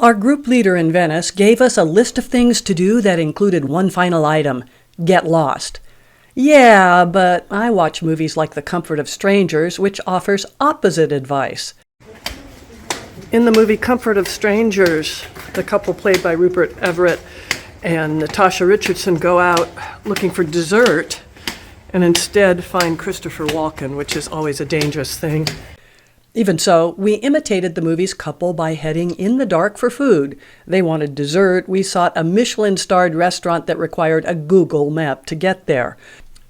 Our group leader in Venice gave us a list of things to do that included one final item: get lost. Yeah, but I watch movies like The Comfort of Strangers, which offers opposite advice. In the movie Comfort of Strangers, the couple played by Rupert Everett and Natasha Richardson go out looking for dessert and instead find Christopher Walken, which is always a dangerous thing. Even so, we imitated the movie's couple by heading in the dark for food. They wanted dessert. We sought a Michelin-starred restaurant that required a Google map to get there.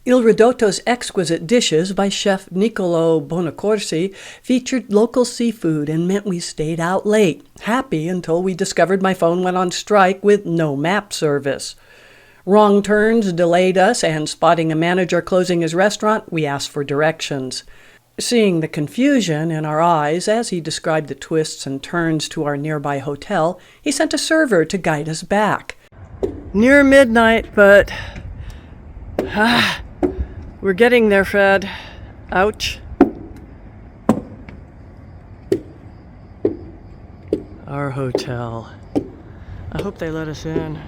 Il Ridotto's exquisite dishes by chef Niccolo Bonacorsi featured local seafood and meant we stayed out late, happy until we discovered my phone went on strike with no map service. Wrong turns delayed us, and spotting a manager closing his restaurant, we asked for directions. Seeing the confusion in our eyes as he described the twists and turns to our nearby hotel, he sent a server to guide us back. Near midnight, but... we're getting there, Fred. Ouch. Our hotel. I hope they let us in.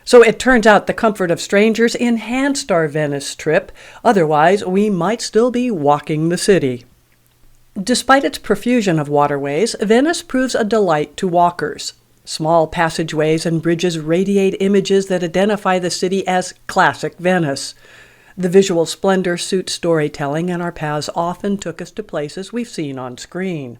So it turns out The Comfort of Strangers enhanced our Venice trip. Otherwise, we might still be walking the city. Despite its profusion of waterways, Venice proves a delight to walkers. Small passageways and bridges radiate images that identify the city as classic Venice. The visual splendor suits storytelling, and our paths often took us to places we've seen on screen.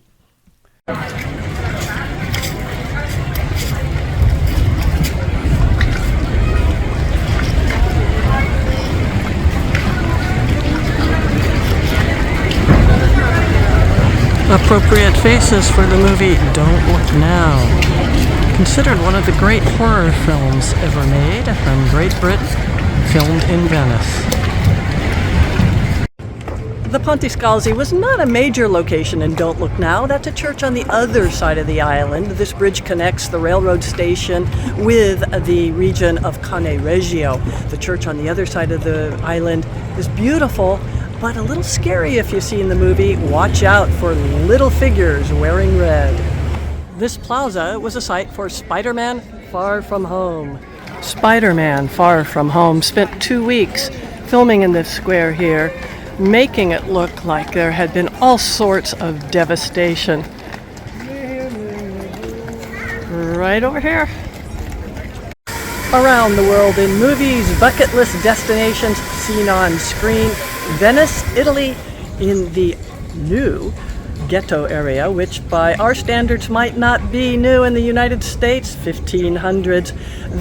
Appropriate faces for the movie Don't Look Now. Considered one of the great horror films ever made from Great Britain, filmed in Venice. The Ponte Scalzi was not a major location in Don't Look Now. That's a church on the other side of the island. This bridge connects the railroad station with the region of Cane Reggio. The church on the other side of the island is beautiful, but a little scary if you see in the movie. Watch out for little figures wearing red. This plaza was a site for Spider-Man Far From Home. Spider-Man Far From Home spent 2 weeks filming in this square here, making it look like there had been all sorts of devastation. Right over here. Around the world in movies, bucket list destinations seen on screen. Venice, Italy, in the new ghetto area, which by our standards might not be new in the United States, 1500s.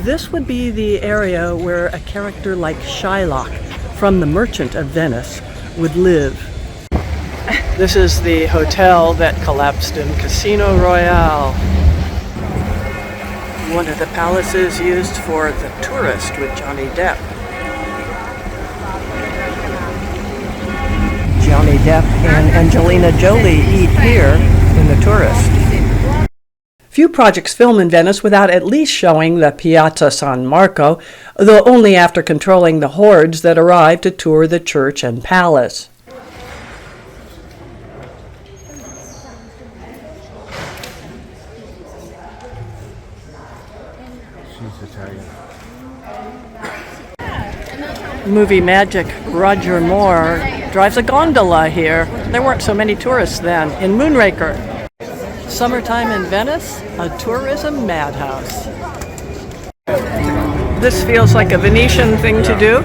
This would be the area where a character like Shylock from The Merchant of Venice would live. This is the hotel that collapsed in Casino Royale. One of the palaces used for The Tourist with Johnny Depp. Johnny Depp and Angelina Jolie eat here in The Tourist. Few projects film in Venice without at least showing the Piazza San Marco, though only after controlling the hordes that arrive to tour the church and palace. Movie magic Roger Moore drives a gondola here. There weren't so many tourists then, in Moonraker. Summertime in Venice, a tourism madhouse. This feels like a Venetian thing to do.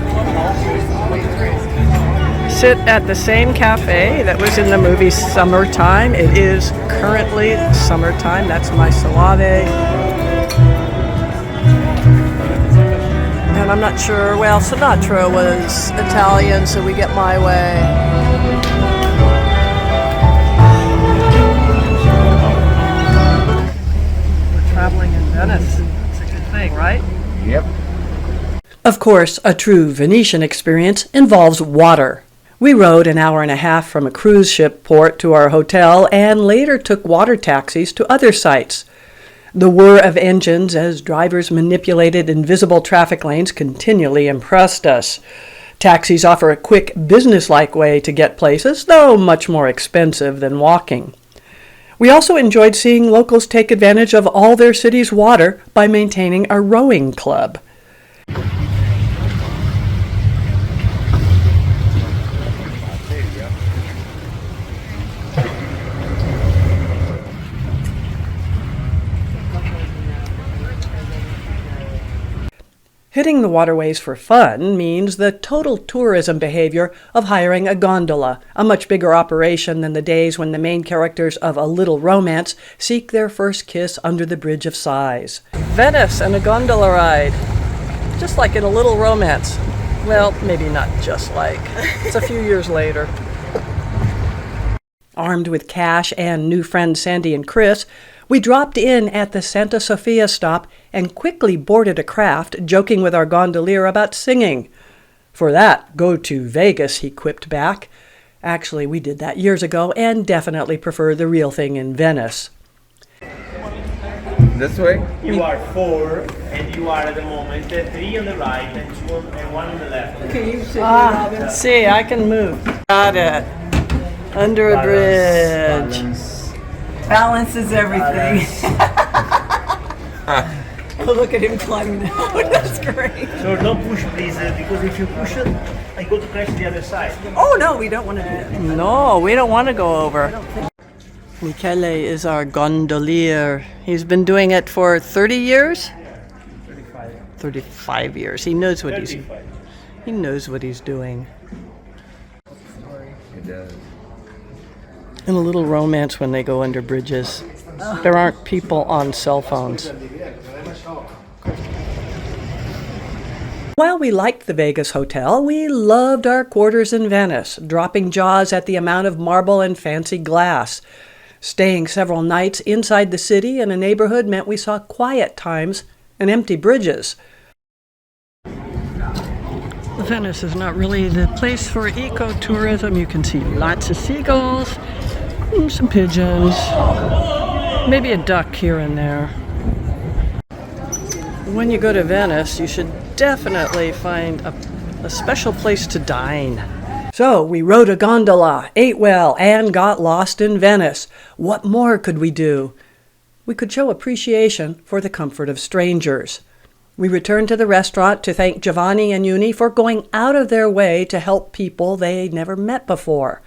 Sit at the same cafe that was in the movie Summertime. It is currently summertime. That's my Soave. And I'm not sure, well, Sinatra was Italian, so we get my way. We're traveling in Venice. It's a good thing, right? Yep. Of course, a true Venetian experience involves water. We rode an hour and a half from a cruise ship port to our hotel and later took water taxis to other sites. The whir of engines as drivers manipulated invisible traffic lanes continually impressed us. Taxis offer a quick, business-like way to get places, though much more expensive than walking. We also enjoyed seeing locals take advantage of all their city's water by maintaining a rowing club. Hitting the waterways for fun means the total tourism behavior of hiring a gondola, a much bigger operation than the days when the main characters of A Little Romance seek their first kiss under the Bridge of Sighs. Venice and a gondola ride, just like in A Little Romance. Well, maybe not just like. It's a few years later. Armed with cash and new friends Sandy and Chris, we dropped in at the Santa Sofia stop and quickly boarded a craft, joking with our gondolier about singing. For that, go to Vegas, he quipped back. Actually, we did that years ago and definitely prefer the real thing in Venice. This way? You are 4, and you are at the moment 3 on the right and 2 and 1 on the left. Okay, see, I can move. Got it. Under a bridge. Balance is everything. Oh, look at him climbing down. That's great. So don't push, please, because if you push it, I go to crash the other side. Oh, no, we don't want to do that. No, we don't want to go over. Michele is our gondolier. He's been doing it for 30 years? 35 years. He knows what he's doing. It does. In A Little Romance, when they go under bridges, there aren't people on cell phones. While we liked the Vegas hotel, we loved our quarters in Venice, dropping jaws at the amount of marble and fancy glass. Staying several nights inside the city in a neighborhood meant we saw quiet times and empty bridges. Venice is not really the place for ecotourism. You can see lots of seagulls, some pigeons, maybe a duck here and there. When you go to Venice, you should definitely find a special place to dine. So we rode a gondola, ate well, and got lost in Venice. What more could we do? We could show appreciation for the comfort of strangers. We returned to the restaurant to thank Giovanni and Uni for going out of their way to help people they'd never met before.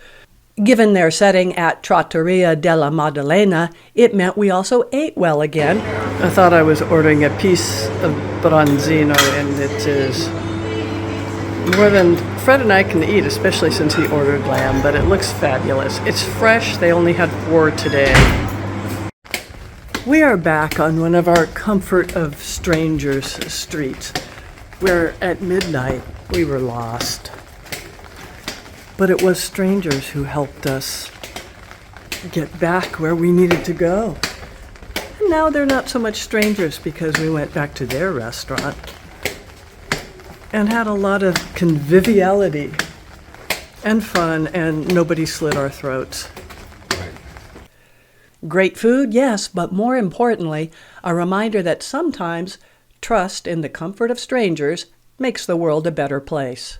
Given their setting at Trattoria della Maddalena, it meant we also ate well again. I thought I was ordering a piece of branzino, and it is more than Fred and I can eat, especially since he ordered lamb, but it looks fabulous. It's fresh. They only had 4 today. We are back on one of our comfort of strangers streets, where at midnight we were lost. But it was strangers who helped us get back where we needed to go. And now they're not so much strangers because we went back to their restaurant and had a lot of conviviality and fun, and nobody slit our throats. Great food, yes, but more importantly, a reminder that sometimes trust in the comfort of strangers makes the world a better place.